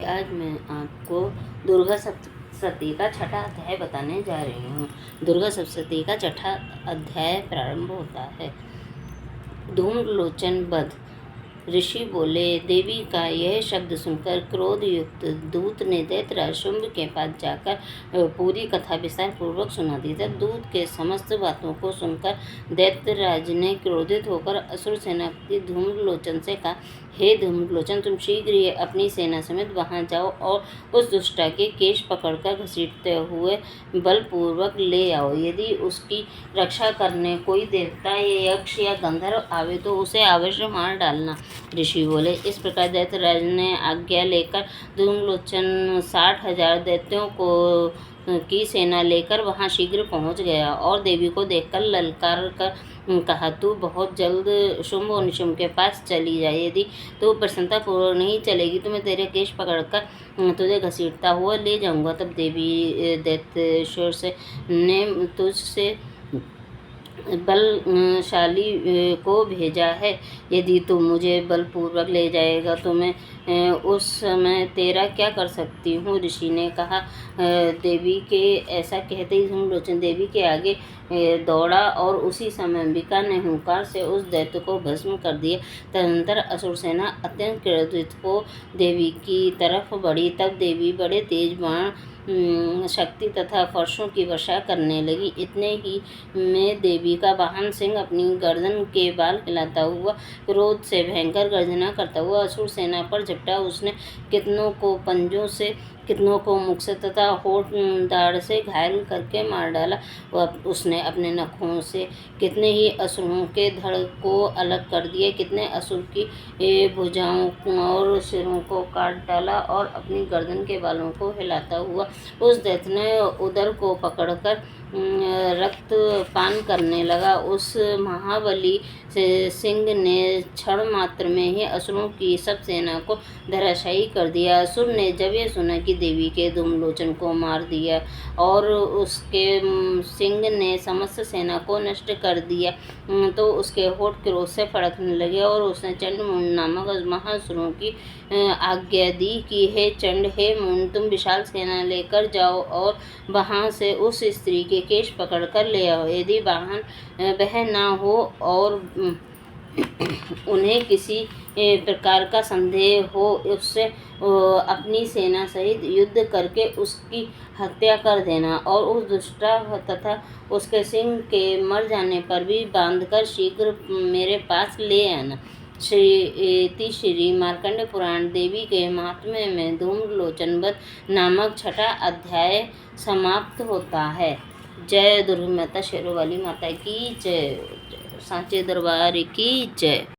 आज मैं आपको दुर्गा सप्तशती का छठा अध्याय बताने जा रही हूँ। दुर्गा सप्तशती का छठा अध्याय प्रारंभ होता है। धूम्रलोचन वध। ऋषि बोले, देवी का यह शब्द सुनकर क्रोध युक्त दूत ने दैत्यराज शुंभ के पास जाकर पूरी कथा विस्तार पूर्वक सुना दी। तब दूत के समस्त बातों को सुनकर दैत्यराज ने क्रोधित होकर असुर सेनापति धूम्रलोचन से कहा, हे धूम्रलोचन, तुम शीघ्र ही अपनी सेना समेत वहां जाओ और उस दुष्टा के केश पकड़कर घसीटते हुए बलपूर्वक ले आओ। यदि उसकी रक्षा करने कोई देवता या यक्ष या गंधर्व आवे तो उसे अवश्य मार डालना। ऋषि बोले। इस प्रकार दैत्यराज ने आज्ञा लेकर धूम्रलोचन 60,000 दैत्यों की सेना लेकर वहां शीघ्र पहुंच गया और देवी को देखकर ललकार कर कहा, तू बहुत जल्द शुंभ और निशुंभ के पास चली जाए। यदि तू प्रसन्नता पूर्वक नहीं चलेगी तो मैं तेरे केश पकड़कर तुझे घसीटता हुआ ले जाऊंगा। तब देवी दैत्येश्वर ने तुझसे बलशाली को भेजा है। यदि तू मुझे बलपूर्वक ले जाएगा तो मैं उस समय तेरा क्या कर सकती हूँ। ऋषि ने कहा। देवी के ऐसा कहते ही धूम्रलोचन देवी के आगे दौड़ा और उसी समय अंबिका ने हुंकार से उस दैत्य को भस्म कर दिया। तदनंतर असुर सेना अत्यंत क्रोधित हो देवी की तरफ बढ़ी। तब देवी बड़े तेज बाण शक्ति तथा फर्शों की वर्षा करने लगी। इतने ही में देवी का वाहन सिंह अपनी गर्दन के बाल हिलाता हुआ क्रोध से भयंकर गर्जना करता हुआ असुर सेना पर झपटा। उसने कितनों को पंजों से, कितनों को मुख से तथा होठ दाढ़ से घायल करके मार डाला। उसने अपने नखों से कितने ही असुरों के धड़ को अलग कर दिया, कितने असुर की भुजाओं और सिरों को काट डाला और अपनी गर्दन के बालों को हिलाता हुआ उस दैत्य ने उदर को पकड़कर रक्त पान करने लगा। उस महाबली सिंह ने क्षण मात्र में ही असुरों की सब सेना को धराशायी कर दिया। असुर ने जब यह सुना कि देवी के धूम्रलोचन को मार दिया और उसके सिंह ने समस्त सेना को नष्ट कर दिया तो उसके होठ क्रोध से फड़कने लगे और उसने चंड मुंड नामक महासुरों की आज्ञा दी कि हे चंड, हे मुंड, तुम विशाल सेना लेकर जाओ और वहां से उस स्त्री के केश पकड़कर ले आओ। यदि वाहन वह ना हो और उन्हें किसी प्रकार का संदेह हो, उससे अपनी सेना सहित युद्ध करके उसकी हत्या कर देना और उस दुष्टा तथा उसके सिंह के मर जाने पर भी बांधकर शीघ्र मेरे पास ले आना। श्री मार्कंड पुराण देवी के महात्म्य में धूम्रलोचन वध नामक छठा अध्याय समाप्त होता है। जय दुर्गा माता शेरों वाली माता की जय, सांचे दरबार की जय।